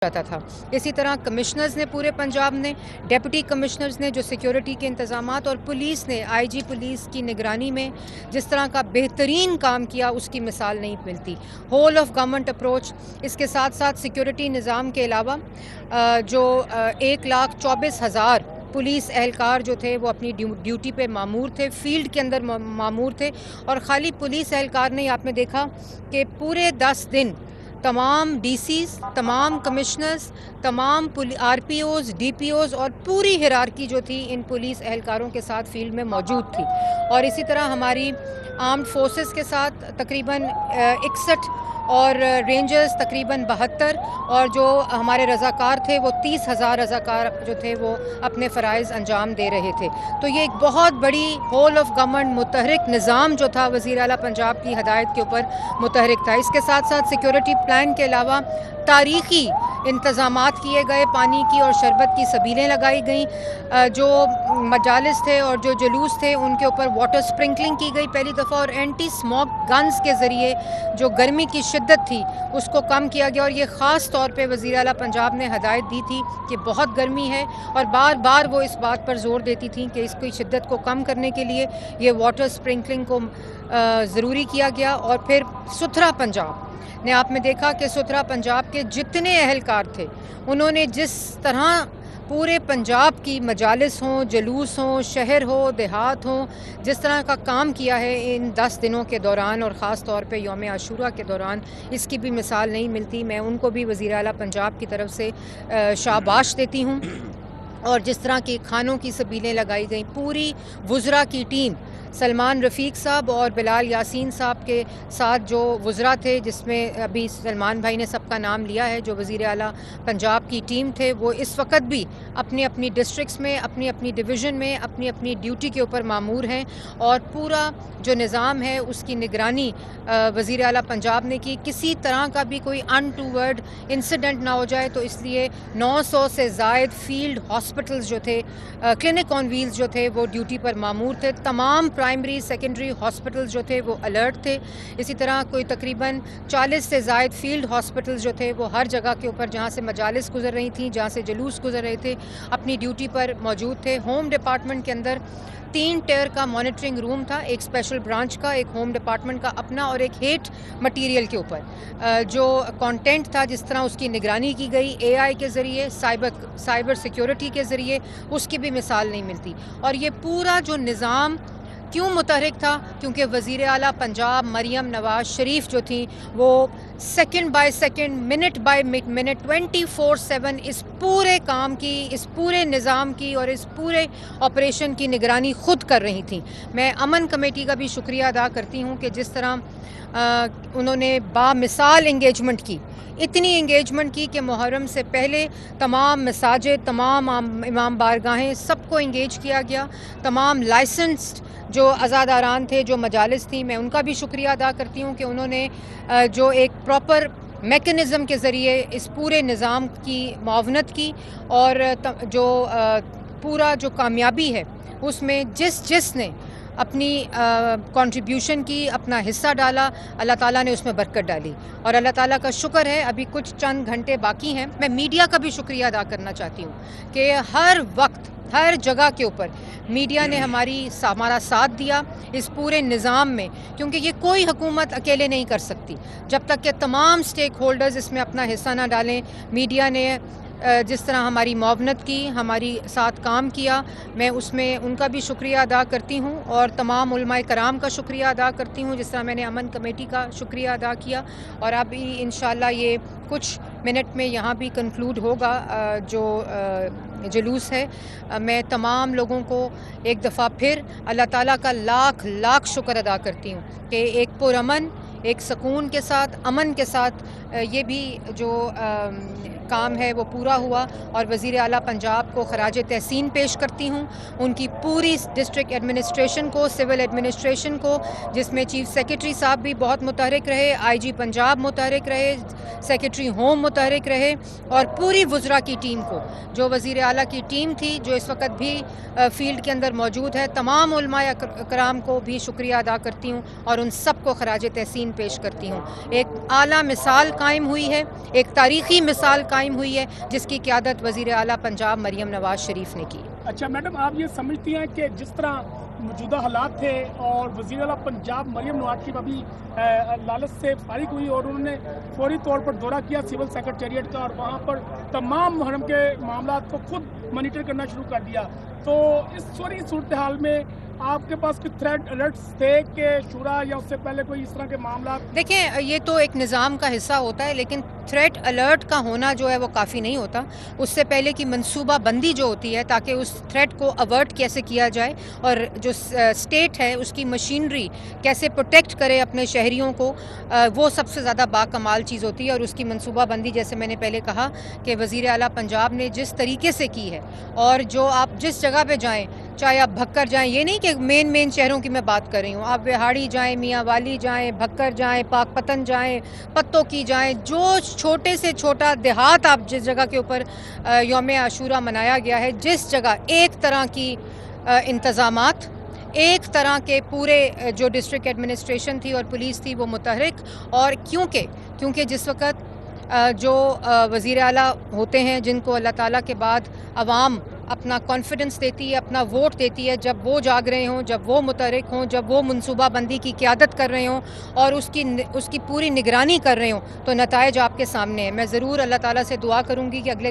जाता था। इसी तरह कमिश्नर्स ने पूरे पंजाब ने, डिप्टी कमिश्नर्स ने जो सिक्योरिटी के इंतज़ामात और पुलिस ने आईजी पुलिस की निगरानी में जिस तरह का बेहतरीन काम किया उसकी मिसाल नहीं मिलती। होल ऑफ गवर्नमेंट अप्रोच, इसके साथ साथ सिक्योरिटी निज़ाम के अलावा जो 1,24,000 पुलिस एहलकार जो थे वो अपनी ड्यूटी पे मामूर थे, फील्ड के अंदर मामूर थे। और ख़ाली पुलिस एहलकार नहीं, आपने देखा कि पूरे 10 दिन तमाम डीसीज, तमाम कमिश्नर्स, तमाम आरपीओज, डीपीओज और पूरी हिरारकी जो थी इन पुलिस एहलकारों के साथ फील्ड में मौजूद थी। और इसी तरह हमारी आर्म्ड फोर्सेस के साथ तकरीबन 61 और रेंजर्स तकरीबन 72 और जो हमारे रज़ाकार थे वो 30,000 रज़ाकार जो थे वो अपने फ़राइज़ अंजाम दे रहे थे। तो ये एक बहुत बड़ी होल ऑफ गवर्नमेंट मुतहरिक निज़ाम जो था वज़ीर आला पंजाब की हदायत के ऊपर मुतहरिक था। इसके साथ साथ सिक्योरिटी प्लान के अलावा तारीख़ी इंतज़ामात किए गए, पानी की और शरबत की सबीलें लगाई गईं, जो मजालिस थे और जो जुलूस थे उनके ऊपर वाटर स्प्रिंकलिंग की गई पहली दफ़ा, और एंटी स्मोक गन्स के ज़रिए जो गर्मी की शिद्दत थी उसको कम किया गया। और ये ख़ास तौर पे वज़ीर आला पंजाब ने हदायत दी थी कि बहुत गर्मी है और बार बार वो इस बात पर ज़ोर देती थी कि इसकी शिद्दत को कम करने के लिए ये वाटर स्प्रिंकलिंग को ज़रूरी किया गया। और फिर सुथरा पंजाब ने आपने देखा कि सुथरा पंजाब के जितने एहलकार थे उन्होंने जिस तरह पूरे पंजाब की मजालिस हों, जुलूस हों, शहर हो, देहात हो, जिस तरह का काम किया है इन 10 दिनों के दौरान और ख़ास तौर पे यौम आशूरा के दौरान, इसकी भी मिसाल नहीं मिलती। मैं उनको भी वज़ीर आला पंजाब की तरफ से शाबाश देती हूँ। और जिस तरह की खानों की सबीलें लगाई गई, पूरी वुज़रा की टीम, सलमान रफ़ीक साहब और बिलाल यासीन साहब के साथ जो वुज़रा थे, जिसमें अभी सलमान भाई ने सबका नाम लिया है, जो वज़ीर आला पंजाब की टीम थे, वो इस वक्त भी अपनी अपनी डिस्ट्रिक्ट्स में, अपनी अपनी डिवीज़न में, अपनी अपनी ड्यूटी के ऊपर मामूर हैं। और पूरा जो निज़ाम है उसकी निगरानी वज़ीर आला पंजाब ने की। किसी तरह का भी कोई अनटूवर्ड इंसिडेंट ना हो जाए, तो इसलिए 900 से ज़ायद फील्ड हॉस्पिटल्स जो थे, क्लिनिक ऑन व्हील्स जो थे, वो ड्यूटी पर मामूर थे। तमाम प्राइमरी सेकेंडरी हॉस्पिटल्स जो थे वो अलर्ट थे। इसी तरह कोई तकरीबन 40 से ज़ायद फील्ड हॉस्पिटल्स जो थे वो हर जगह के ऊपर, जहाँ से मजालिस गुजर रही थी, जहाँ से जुलूस गुजर रहे थे, अपनी ड्यूटी पर मौजूद थे। होम डिपार्टमेंट के अंदर 3 टियर का मॉनिटरिंग रूम था, एक स्पेशल ब्रांच का, एक होम डिपार्टमेंट का अपना और एक हेट मटीरियल के ऊपर जो कंटेंट था, जिस तरह उसकी निगरानी की गई एआई के ज़रिए, साइबर सिक्योरिटी के ज़रिए, उसकी भी मिसाल नहीं मिलती। और ये पूरा जो निज़ाम क्यों मुतहरिक था? क्योंकि वज़ीर आला पंजाब मरियम नवाज़ शरीफ जो थी वो second by second, minute by minute, 24/7 इस पूरे काम की, इस पूरे निज़ाम की और इस पूरे ऑपरेशन की निगरानी खुद कर रही थी। मैं अमन कमेटी का भी शुक्रिया अदा करती हूँ कि जिस तरह उन्होंने बामिसाल इंगेजमेंट की, इतनी इंगेजमेंट की कि मुहर्रम से पहले तमाम मसाजिद, तमाम इमाम बारगाहें, सबको इंगेज किया गया। तमाम लाइसेंस्ड जो अज़ादारान थे, जो मजालिस थी, मैं उनका भी शुक्रिया अदा करती हूँ कि उन्होंने जो एक प्रॉपर मेकनिज़म के ज़रिए इस पूरे निज़ाम की मुआवनत की। और जो पूरा जो कामयाबी है उसमें जिसने अपनी कंट्रीब्यूशन की, अपना हिस्सा डाला, अल्लाह ताला ने उसमें बरकत डाली। और अल्लाह ताला का शुक्र है, अभी कुछ चंद घंटे बाकी हैं। मैं मीडिया का भी शुक्रिया अदा करना चाहती हूँ कि हर वक्त, हर जगह के ऊपर मीडिया ने हमारा साथ दिया इस पूरे निज़ाम में, क्योंकि ये कोई हुकूमत अकेले नहीं कर सकती जब तक कि तमाम स्टेक होल्डर्स इसमें अपना हिस्सा ना डालें। मीडिया ने जिस तरह हमारी मुआवनत की, हमारी साथ काम किया, मैं उसमें उनका भी शुक्रिया अदा करती हूँ। और तमाम उलमाए कराम का शुक्रिया अदा करती हूँ, जिस तरह मैंने अमन कमेटी का शुक्रिया अदा किया। और अभी इंशाल्लाह ये कुछ मिनट में यहाँ भी कंक्लूड होगा जो जुलूस है। मैं तमाम लोगों को एक दफ़ा फिर अल्लाह ताला का लाख लाख शुक्र अदा करती हूँ कि एक पुरअमन, एक सुकून के साथ, अमन के साथ ये भी जो काम है वो पूरा हुआ। और वज़ीर आला पंजाब को खराज तहसीन पेश करती हूँ, उनकी पूरी डिस्ट्रिक्ट एडमिनिस्ट्रेशन को, सिविल एडमिनिस्ट्रेशन को, जिसमें चीफ सेक्रेटरी साहब भी बहुत मुतहरिक रहे, आईजी पंजाब मुतहरिक रहे, सेक्रेटरी होम मुतहरिक रहे, और पूरी वुज़रा की टीम को, जो वज़ीर आला की टीम थी, जो इस वक्त भी फील्ड के अंदर मौजूद है, तमाम उलमाए कराम को भी शुक्रिया अदा करती हूँ और उन सब को खराज तहसीन तस्लीन पेश करती हूँ। एक आला मिसाल कायम हुई है, एक तारीखी मिसाल कायम हुई है जिसकी क़यादत वज़ीर आला पंजाब मरियम नवाज़ शरीफ ने की। अच्छा मैडम, आप ये समझती हैं कि जिस तरह मौजूदा हालात थे और वज़ीर आला पंजाब मरियम नवाज़ शरीफ अभी लालच से फारिग हुई और उन्होंने फौरी तौर पर दौरा किया सिविल सेक्रेटेरिएट का और वहाँ पर तमाम मुहर्रम के मामलात को खुद मॉनिटर करना शुरू कर दिया, तो इस सारी सूरत हाल में आपके पास कोई थ्रेट अलर्ट्स थे कि शुरा या उससे पहले कोई इस तरह के मामला? देखें, ये तो एक निज़ाम का हिस्सा होता है, लेकिन थ्रेट अलर्ट का होना जो है वो काफ़ी नहीं होता। उससे पहले की मनसूबा बंदी जो होती है ताकि उस थ्रेट को अवर्ट कैसे किया जाए और जो स्टेट है उसकी मशीनरी कैसे प्रोटेक्ट करे अपने शहरियों को, वो सबसे ज़्यादा बाकमाल चीज़ होती है। और उसकी मनसूबा बंदी जैसे मैंने पहले कहा कि वज़ीर आला पंजाब ने जिस तरीके से की है, और जो आप जिस जगह पे जाएँ, चाहे आप भक्कर जाएँ, ये नहीं कि मेन शहरों की मैं बात कर रही हूँ, आप बिहाड़ी जाएँ, मियाँ वाली जाएँ, भक्कर जाएँ, पाकपतन जाएँ, पत्तों की जाएँ, जो छोटे से छोटा देहात आप जिस जगह के ऊपर यौम आशूरा मनाया गया है, जिस जगह एक तरह की इंतज़ामात, एक तरह के पूरे जो डिस्ट्रिक्ट एडमिनिस्ट्रेशन थी और पुलिस थी वो मुतहरिक। और क्योंकि जिस वक़्त जो वज़ीर आला होते हैं जिनको अल्लाह ताला के बाद आवाम अपना कॉन्फिडेंस देती है, अपना वोट देती है, जब वो जाग रहे हों, जब वो मुतहरिक हों, जब वो मनसूबा बंदी की क़यादत कर रहे हों और उसकी पूरी निगरानी कर रहे हों, तो नताइज आपके सामने है। मैं ज़रूर अल्लाह ताला से दुआ करूँगी कि अगले